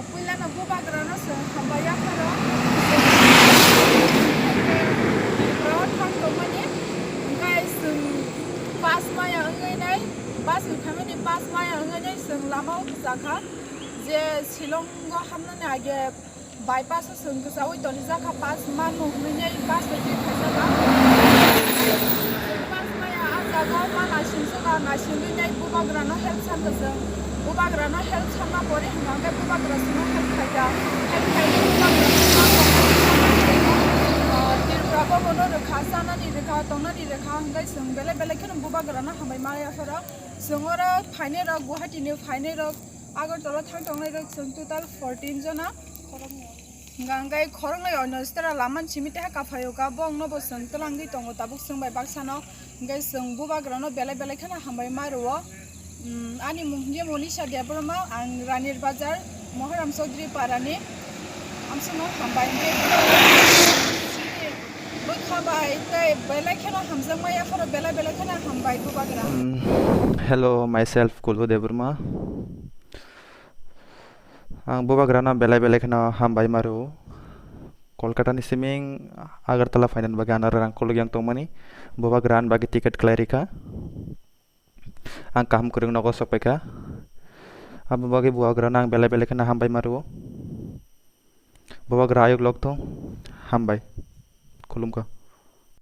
Pila na bubagra no se hambaya karo thang to mani ngai sung pas maya ngai nai pas uthamani pas maya ngai nai sung lama ukjaka je Shillong go hamna ne age bypass sung ksa oi toni jaka pas man no ngai nai pas bai khaisa ba pas maya asa go mana singsuga na singi nai bubagra no help sam da bubagra no help sama pore hangga bubagra sino help khaja help khaja bubagra tirbrabo bono rekha sana ni rekha tongna ni rekha hanggai sung bele bele khen bubagra na hamai maya fara sungora phaine ra Guwahati ni phaine ra Agartala thang tongnai ra sung total 14 jona gangai khorangai onostara laman chimite ha kaphayo ka bong no bo sung talangi tongo tabuk sung bai baksano ngai sung bubagra no bele bele khena hamai maruo ani mungje Monisha Debrama ang Ranir Bazar Moharam Chaudhary Parani amsuno hambai bukhabai tai bele khena hamjang maya khoro bele bele khena hambai bubagra. Hello, myself Kulu Debrama. Ang bubagra na belai khena hambai maru Kolkata ni siming Agartala fainan bagi anar rangkol yang tongmani bubagran bagi tiket klerika ang kaham kurung nogo sopeka abu bagi bubagra nang belai khena hambai maru bubagra ayuk lok tong hambai kulum ka